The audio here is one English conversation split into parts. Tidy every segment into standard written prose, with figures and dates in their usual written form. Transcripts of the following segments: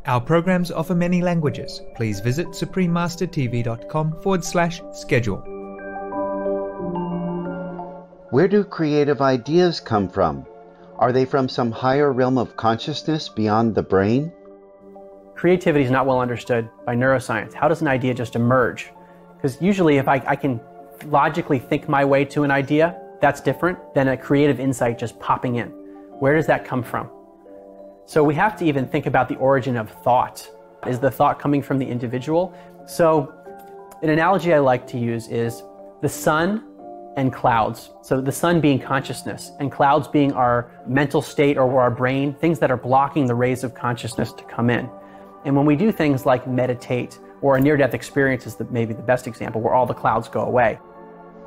Our programs offer many languages. Please visit suprememastertv.com/schedule. Where do creative ideas come from? Are they from some higher realm of consciousness beyond the brain? Creativity is not well understood by neuroscience. How does an idea just emerge? Because usually if I can logically think my way to an idea, that's different than a creative insight just popping in. Where does that come from? So we have to even think about the origin of thought. Is the thought coming from the individual? So an analogy I like to use is the sun and clouds. So the sun being consciousness and clouds being our mental state or our brain, things that are blocking the rays of consciousness to come in. And when we do things like meditate, or a near-death experience is maybe the best example, where all the clouds go away.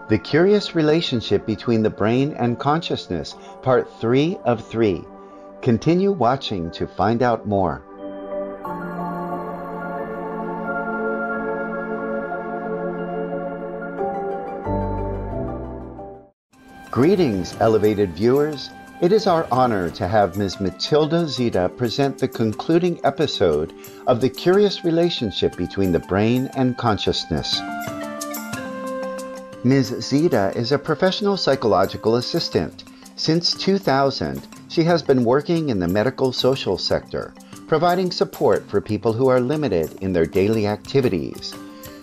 The Curious Relationship Between the Brain and Consciousness, Part 3 of 3. Continue watching to find out more. Greetings, elevated viewers. It is our honor to have Ms. Matilda Zita present the concluding episode of The Curious Relationship Between the Brain and Consciousness. Ms. Zita is a professional psychological assistant. Since 2000, she has been working in the medical social sector, providing support for people who are limited in their daily activities.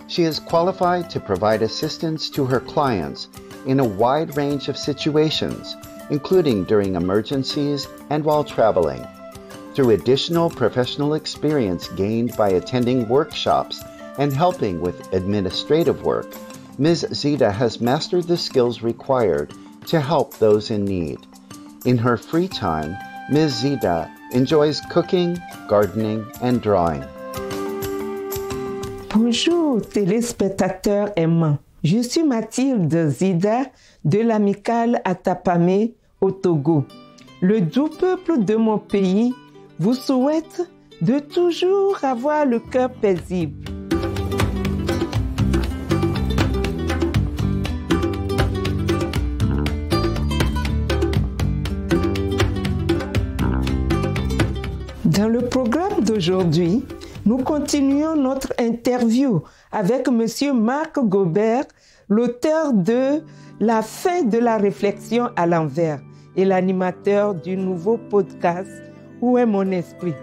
She is qualified to provide assistance to her clients in a wide range of situations, including during emergencies and while traveling. Through additional professional experience gained by attending workshops and helping with administrative work, Ms. Zita has mastered the skills required to help those in need. In her free time, Ms. Zita enjoys cooking, gardening, and drawing. Bonjour téléspectateurs aimants. Je suis Mathilde Zida de l'Amicale Atapamé au Togo. Le doux peuple de mon pays vous souhaite de toujours avoir le cœur paisible. Dans le programme d'aujourd'hui, nous continuons notre interview avec M. Marc Gobert, l'auteur de La fin de la réflexion à l'envers et l'animateur du nouveau podcast Où est mon esprit?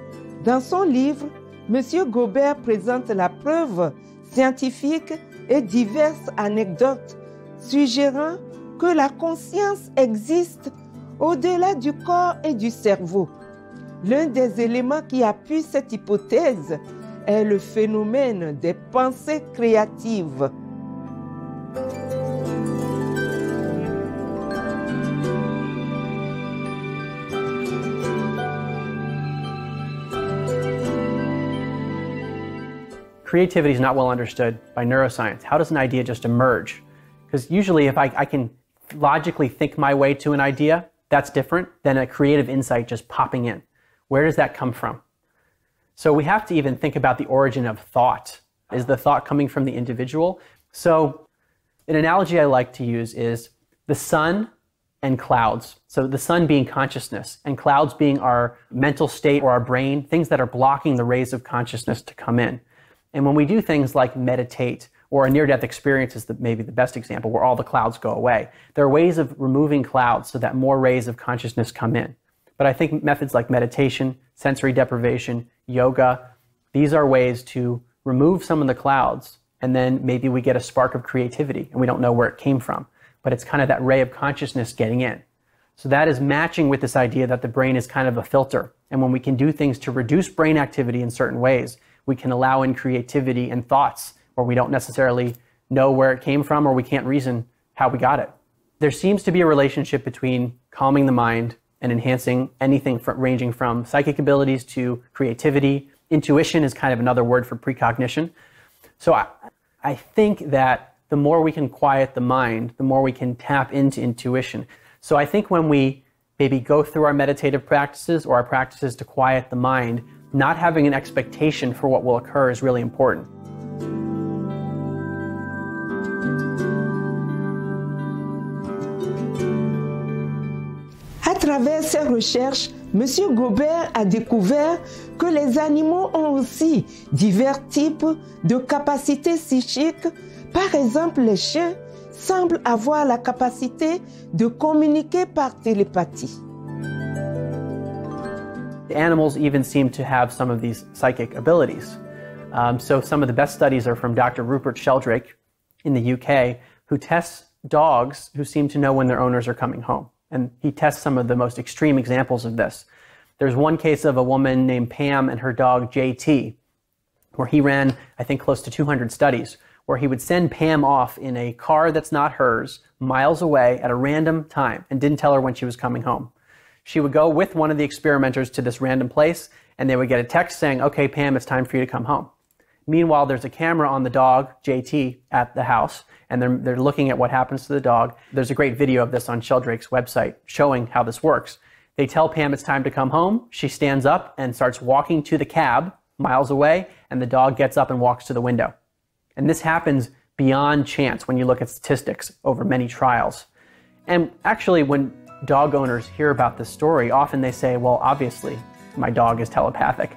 Dans son livre, M. Gobert présente la preuve scientifique et diverses anecdotes suggérant que la conscience existe au-delà du corps et du cerveau. L'un des éléments qui appuie cette hypothèse est le phénomène des pensées créatives. Creativity is not well understood by neuroscience. How does an idea just emerge? Because usually if I can logically think my way to an idea, that's different than a creative insight just popping in. Where does that come from? So we have to even think about the origin of thought. Is the thought coming from the individual? So an analogy I like to use is the sun and clouds. So the sun being consciousness and clouds being our mental state or our brain, things that are blocking the rays of consciousness to come in. And when we do things like meditate, or a near-death experience is maybe the best example, where all the clouds go away, there are ways of removing clouds so that more rays of consciousness come in. But I think methods like meditation, sensory deprivation, yoga, these are ways to remove some of the clouds, and then maybe we get a spark of creativity, and we don't know where it came from. But it's kind of that ray of consciousness getting in. So that is matching with this idea that the brain is kind of a filter. And when we can do things to reduce brain activity in certain ways, we can allow in creativity and thoughts where we don't necessarily know where it came from or we can't reason how we got it. There seems to be a relationship between calming the mind and enhancing anything ranging from psychic abilities to creativity. Intuition is kind of another word for precognition. So I think that the more we can quiet the mind, the more we can tap into intuition. So I think when we maybe go through our meditative practices or our practices to quiet the mind, not having an expectation for what will occur is really important. À travers ses recherches Monsieur Gobert a découvert que les animaux ont aussi divers types de capacités psychiques. Par exemple, les chiens semblent avoir la capacité de communiquer par télépathie. The animals even seem to have some of these psychic abilities. So some of the best studies are from Dr. Rupert Sheldrake in the UK, who tests dogs who seem to know when their owners are coming home. And he tests some of the most extreme examples of this. There's one case of a woman named Pam and her dog JT, where he ran, I think, close to 200 studies, where he would send Pam off in a car that's not hers, miles away at a random time, and didn't tell her when she was coming home. She would go with one of the experimenters to this random place, and they would get a text saying, "Okay, Pam, it's time for you to come home." Meanwhile, there's a camera on the dog, JT, at the house, and they're looking at what happens to the dog. There's a great video of this on Sheldrake's website showing how this works. They tell Pam it's time to come home. She stands up and starts walking to the cab miles away, and the dog gets up and walks to the window. And this happens beyond chance when you look at statistics over many trials. And actually, when dog owners hear about this story, often they say, well, obviously, my dog is telepathic.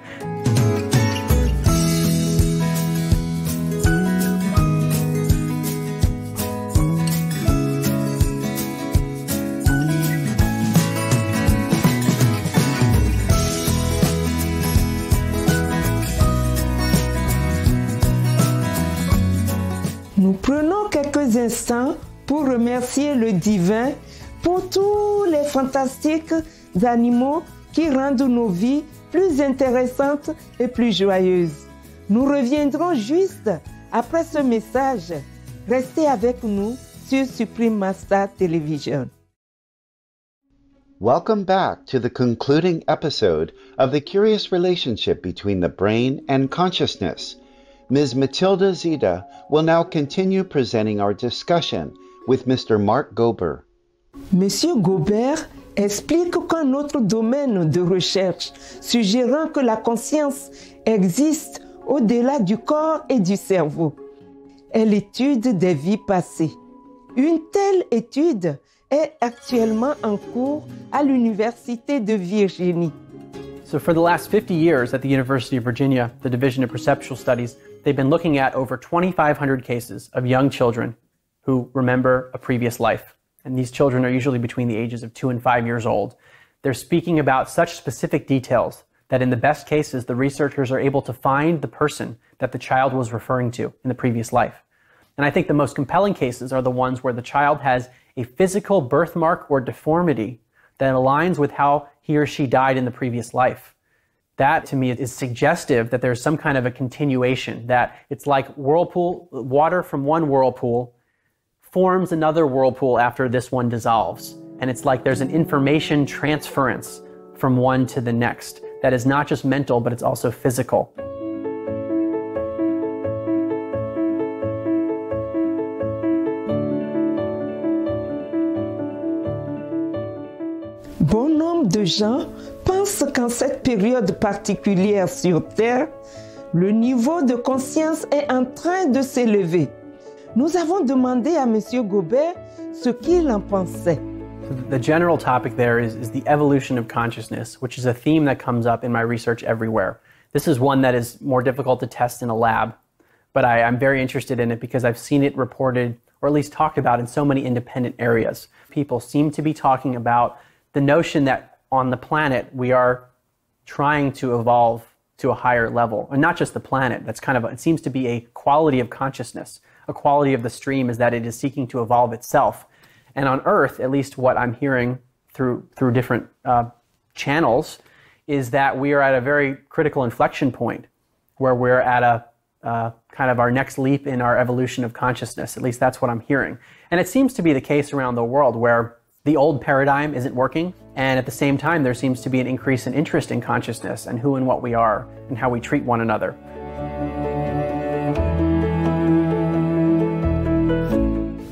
Nous prenons quelques instants pour remercier le divin pour tous les fantastiques animaux qui rendent nos vies plus intéressantes et plus joyeuses. Nous reviendrons juste après ce message. Restez avec nous sur Supreme Master Television. Welcome back to the concluding episode of the curious relationship between the brain and consciousness. Ms. Matilda Zita will now continue presenting our discussion with Mr. Mark Gober. Monsieur Gobert explique qu'un autre domaine de recherche suggérant que la conscience existe au-delà du corps et du cerveau est l'étude des vies passées. Une telle étude est actuellement en cours à l'Université de Virginie. So for the last 50 years at the University of Virginia, the Division of Perceptual Studies, they've been looking at over 2,500 cases of young children who remember a previous life. And these children are usually between the ages of 2 and 5 years old. They're speaking about such specific details that in the best cases, the researchers are able to find the person that the child was referring to in the previous life. And I think the most compelling cases are the ones where the child has a physical birthmark or deformity that aligns with how he or she died in the previous life. That, to me, is suggestive that there's some kind of a continuation, that it's like whirlpool, water from one whirlpool forms another whirlpool after this one dissolves. And it's like there's an information transference from one to the next that is not just mental, but it's also physical. Bon nombre de gens pensent qu'en cette période particulière sur Terre, le niveau de conscience est en train de s'élever. Nous avons demandé à M. Gobert ce qu'il en pensait. So the general topic there is the evolution of consciousness, which is a theme that comes up in my research everywhere. This is one that is more difficult to test in a lab, but I'm very interested in it because I've seen it reported, or at least talked about, in so many independent areas. People seem to be talking about the notion that on the planet we are trying to evolve to a higher level, and not just the planet. That's kind of, it seems to be a quality of consciousness. A quality of the stream is that it is seeking to evolve itself. And on Earth, at least what I'm hearing through different channels, is that we are at a very critical inflection point where we're at a kind of our next leap in our evolution of consciousness. At least that's what I'm hearing. And it seems to be the case around the world where the old paradigm isn't working, and at the same time there seems to be an increase in interest in consciousness and who and what we are and how we treat one another.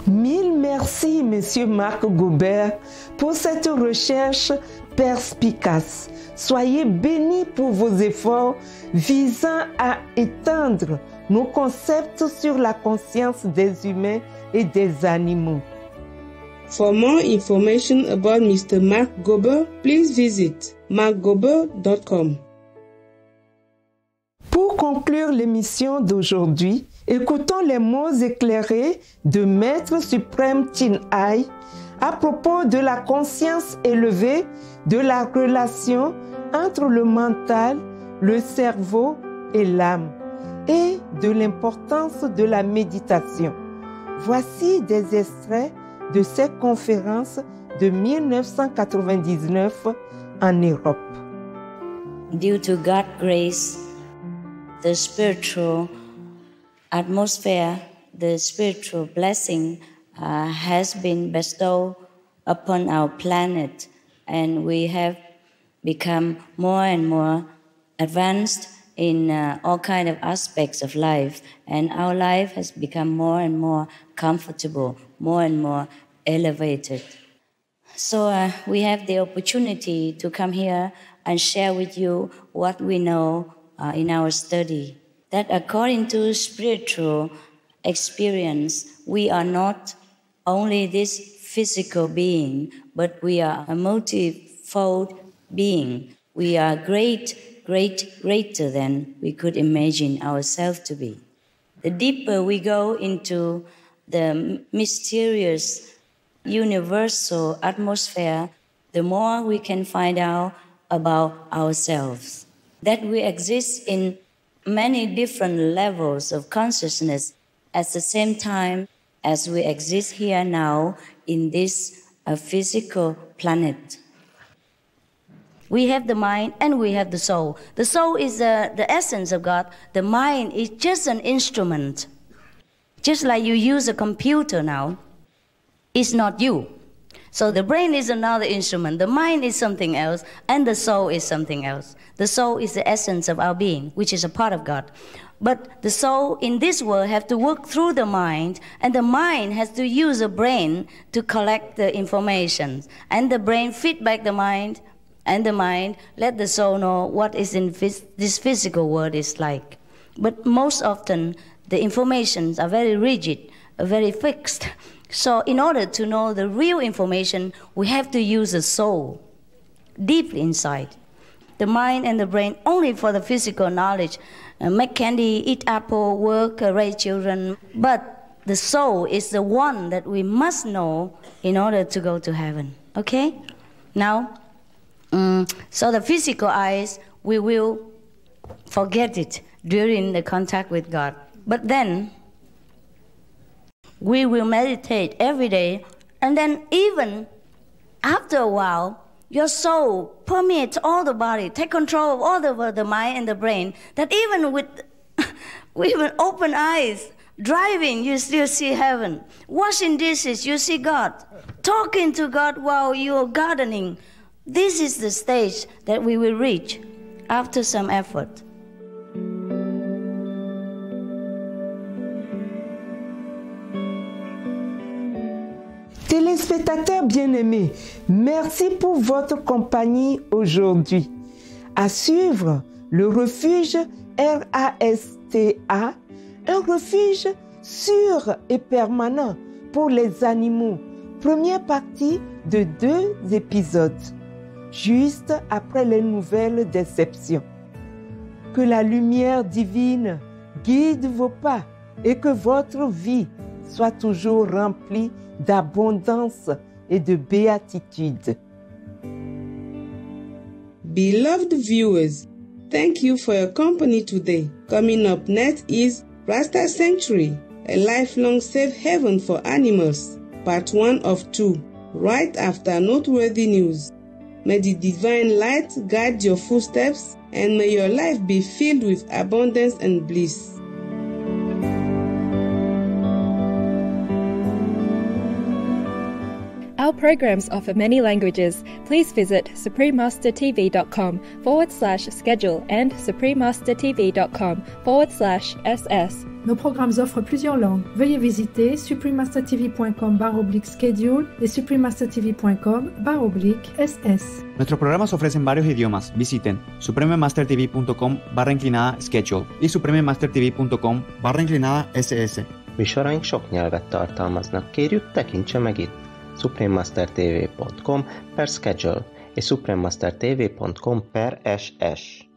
Mille merci, Monsieur Mark Gobert, pour cette recherche perspicace. Soyez bénis pour vos efforts visant à étendre nos concepts sur la conscience des humains et des animaux. For more information about Mr. Mark Gober, please visit markgober.com. Pour conclure l'émission d'aujourd'hui, écoutons les mots éclairés de Maître suprême Chin Hai à propos de la conscience élevée, de la relation entre le mental, le cerveau et l'âme, et de l'importance de la méditation. Voici des extraits de ces conférences de 1999 en Europe. Due to God's grace, the spiritual atmosphere, the spiritual blessing has been bestowed upon our planet, and we have become more and more advanced in all kinds of aspects of life, and our life has become more and more comfortable, more and more elevated. So we have the opportunity to come here and share with you what we know in our study. That according to spiritual experience, we are not only this physical being, but we are a multifold being. We are greater than we could imagine ourselves to be. The deeper we go into the mysterious universal atmosphere, the more we can find out about ourselves. That we exist in many different levels of consciousness at the same time as we exist here now in this physical planet. We have the mind and we have the soul. The soul is the essence of God. The mind is just an instrument. Just like you use a computer now, it's not you. So the brain is another instrument, the mind is something else, and the soul is something else. The soul is the essence of our being, which is a part of God. But the soul in this world have to work through the mind, and the mind has to use the brain to collect the information. And the brain feedback the mind, and the mind let the soul know what is in this physical world is like. But most often, the informations are very rigid, very fixed. So in order to know the real information, we have to use the soul deeply inside. The mind and the brain only for the physical knowledge. Make candy, eat apple, work, raise children. But the soul is the one that we must know in order to go to heaven. Okay? Now, so the physical eyes, we will forget it during the contact with God. But then, we will meditate every day, and then even after a while, your soul permeates all the body, take control of all the mind and the brain, that even with open eyes, driving, you still see heaven. Washing dishes, you see God. Talking to God while you're gardening. This is the stage that we will reach after some effort. Téléspectateurs bien-aimés, merci pour votre compagnie aujourd'hui. À suivre, le refuge RASTA, un refuge sûr et permanent pour les animaux. Première partie de 2 épisodes, juste après les nouvelles déceptions. Que la lumière divine guide vos pas et que votre vie soit toujours remplie d'abondance et de béatitude. Beloved viewers, thank you for your company today. Coming up next is Rasta Sanctuary, a lifelong safe haven for animals, part 1 of 2, right after noteworthy news. May the divine light guide your footsteps, and may your life be filled with abundance and bliss. Our programs offer many languages. Please visit suprememastertv.com/schedule and suprememastertv.com/ss. Nos programmes offrent plusieurs langues. Veuillez visiter suprememastertv.com/schedule et suprememastertv.com/ss. Nuestros programas ofrecen varios idiomas. Visiten suprememastertv.com/schedule y suprememastertv.com/ss. Műsoraink sok nyelvet tartalmaznak. Kérjük, tekintse meg itt suprememastertv.com/schedule e suprememastertv.com/sh.